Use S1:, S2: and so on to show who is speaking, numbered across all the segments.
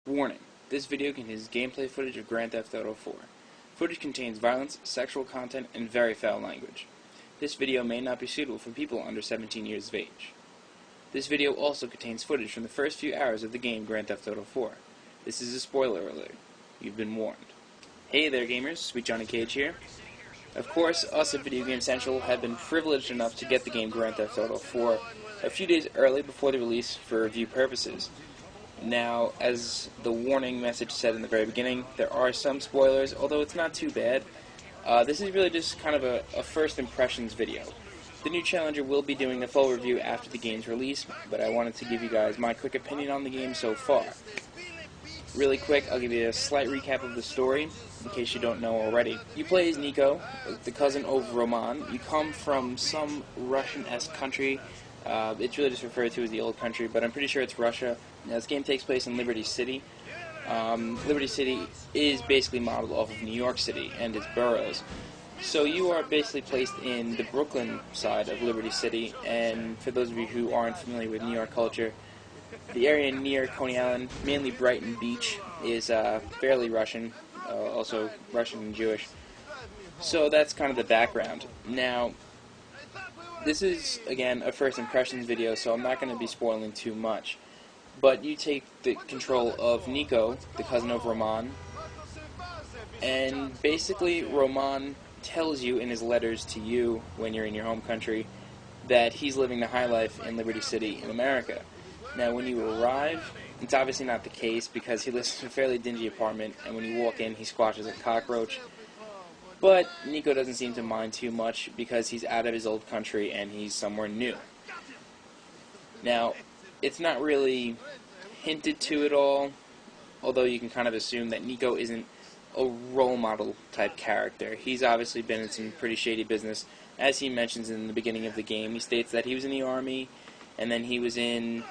S1: Warning: this video contains gameplay footage of Grand Theft Auto 4. Footage contains violence, sexual content, and very foul language. This video may not be suitable for people under 17 years of age. This video also contains footage from the first few hours of the game Grand Theft Auto 4. This is a spoiler alert. You've been warned. Hey there gamers, Sweet Johnny Cage here. Of course, us at Video Game Central have been privileged enough to get the game Grand Theft Auto 4 a few days early before the release for review purposes. Now, as the warning message said in the very beginning, there are some spoilers, although it's not too bad. This is really just kind of a first impressions video. The new challenger will be doing a full review after the game's release, but I wanted to give you guys my quick opinion on the game so far. Really quick, I'll give you a slight recap of the story, in case you don't know already. You play as Nico, the cousin of Roman. You come from some Russian-esque country. It's really just referred to as the old country, but I'm pretty sure it's Russia. Now, this game takes place in Liberty City. Liberty City is basically modeled off of New York City and its boroughs. So you are basically placed in the Brooklyn side of Liberty City, and for those of you who aren't familiar with New York culture, the area near Coney Island, mainly Brighton Beach, is fairly Russian, also Russian and Jewish. So that's kind of the background. Now, this is, again, a first impressions video, so I'm not going to be spoiling too much. But you take the control of Nico, the cousin of Roman, and basically Roman tells you in his letters to you when you're in your home country that he's living the high life in Liberty City in America. Now, when you arrive, it's obviously not the case because he lives in a fairly dingy apartment, and when you walk in, he squashes a cockroach. But Nico doesn't seem to mind too much because he's out of his old country and he's somewhere new. Now, it's not really hinted to at all, although you can kind of assume that Nico isn't a role model type character. He's obviously been in some pretty shady business. As he mentions in the beginning of the game, he states that he was in the army, and then he was in,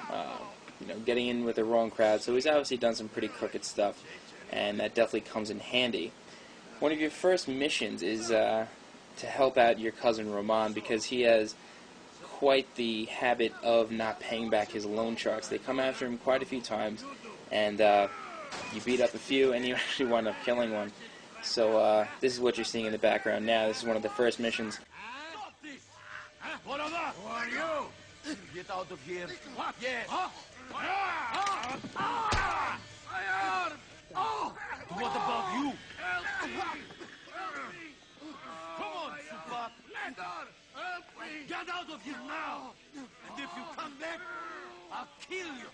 S1: getting in with the wrong crowd, so he's obviously done some pretty crooked stuff, and that definitely comes in handy. One of your first missions is to help out your cousin Roman, because he has quite the habit of not paying back his loan sharks. They come after him quite a few times, and you beat up a few, and you actually wind up killing one. So this is what you're seeing in the background now. This is one of the first missions.
S2: Who are you? Get out of here. Yes. What about you? Come on, Super. Get out of here now. And if you come back, I'll kill you.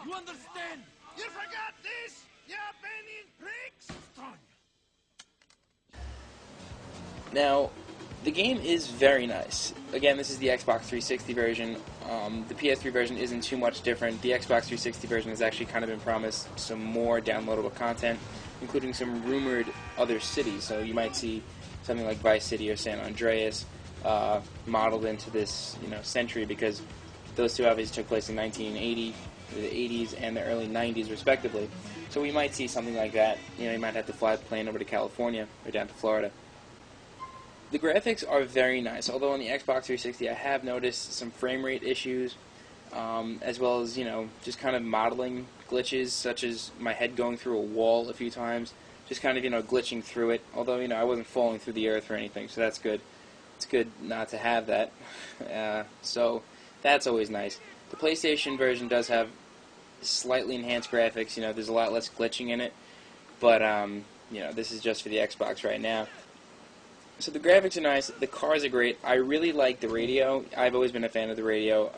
S2: You understand?
S3: You forgot this? You Benny pricks?
S1: Now, the game is very nice. Again, this is the Xbox 360 version. The PS3 version isn't too much different. The Xbox 360 version has actually kind of been promised some more downloadable content, including some rumored other cities. So you might see something like Vice City or San Andreas modeled into this, century, because those two obviously took place in 1980, the 80s, and the early 90s, respectively. So we might see something like that. You might have to fly a plane over to California or down to Florida. The graphics are very nice, although on the Xbox 360 I have noticed some frame rate issues, as well as, just kind of modeling glitches, such as my head going through a wall a few times, just kind of, glitching through it, although, I wasn't falling through the earth or anything, so that's good. It's good not to have that, so that's always nice. The PlayStation version does have slightly enhanced graphics, there's a lot less glitching in it, but, this is just for the Xbox right now. So the graphics are nice, the cars are great. I really like the radio. I've always been a fan of the radio.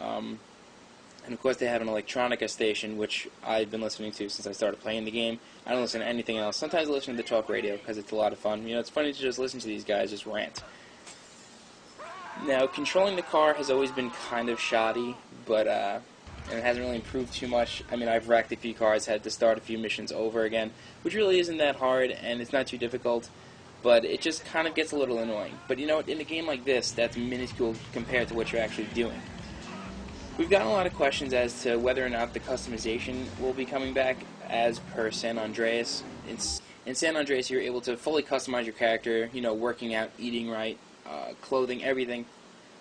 S1: And of course they have an electronica station, which I've been listening to since I started playing the game. I don't listen to anything else. Sometimes I listen to the talk radio because it's a lot of fun. It's funny to just listen to these guys just rant. Now, controlling the car has always been kind of shoddy, but and it hasn't really improved too much. I've wrecked a few cars, had to start a few missions over again, which really isn't that hard, and it's not too difficult. But it just kind of gets a little annoying. But in a game like this, that's minuscule compared to what you're actually doing. We've gotten a lot of questions as to whether or not the customization will be coming back as per San Andreas. In San Andreas, you're able to fully customize your character, working out, eating right, clothing, everything.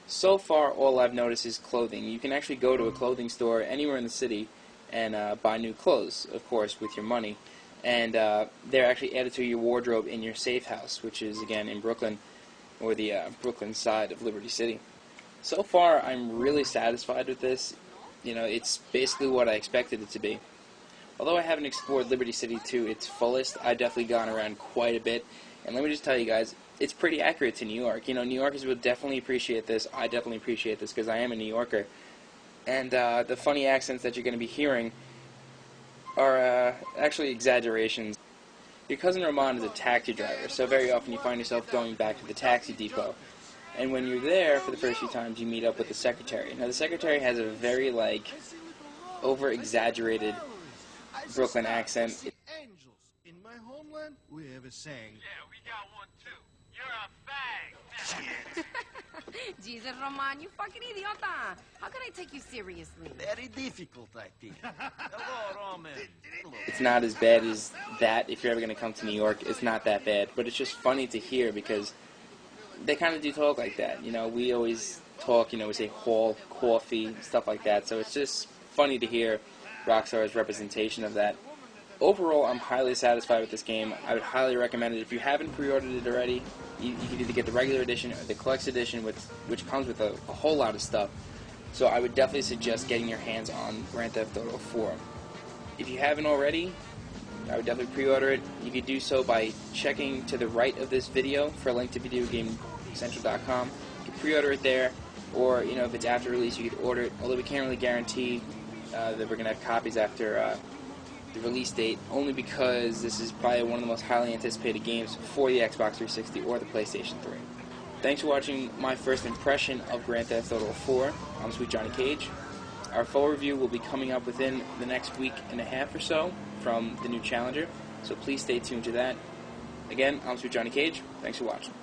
S1: So far, all I've noticed is clothing. You can actually go to a clothing store anywhere in the city and buy new clothes, of course, with your money. And they're actually added to your wardrobe in your safe house, which is, again, in Brooklyn, or the Brooklyn side of Liberty City. So far, I'm really satisfied with this. You know, it's basically what I expected it to be. Although I haven't explored Liberty City to its fullest, I've definitely gone around quite a bit. And let me just tell you guys, it's pretty accurate to New York. You know, New Yorkers will definitely appreciate this. I definitely appreciate this because I am a New Yorker. And the funny accents that you're going to be hearing are actually exaggerations. Your cousin Roman is a taxi driver, so very often you find yourself going back to the taxi depot. And when you're there for the first few times, you meet up with the secretary. Now, the secretary has a very, like, over-exaggerated Brooklyn accent.
S3: Angels. In my homeland, we have a saying.
S2: Yeah, we got one too. You're a fag.
S4: Jesus, Roman, you fucking idiota. How can I take you seriously?
S3: Very difficult, I think. Hello, Roman.
S1: It's not as bad as that. If you're ever going to come to New York, it's not that bad. But it's just funny to hear because they kind of do talk like that. You know, we always talk, you know, we say hall, coffee, stuff like that. So it's just funny to hear Rockstar's representation of that. Overall, I'm highly satisfied with this game. I would highly recommend it. If you haven't pre-ordered it already, you can either get the regular edition or the Collector's Edition, which comes with a whole lot of stuff. So I would definitely suggest getting your hands on Grand Theft Auto 4. If you haven't already, I would definitely pre-order it. You could do so by checking to the right of this video for a link to VideoGameCentral.com. You can pre-order it there, or, you know, if it's after release, you could order it. Although we can't really guarantee that we're going to have copies after the release date, only because this is probably one of the most highly anticipated games for the Xbox 360 or the PlayStation 3. Thanks for watching my first impression of Grand Theft Auto 4. I'm Sweet Johnny Cage. Our full review will be coming up within the next week and a half or so from the new Challenger, so please stay tuned to that. Again, I'm Sweet Johnny Cage. Thanks for watching.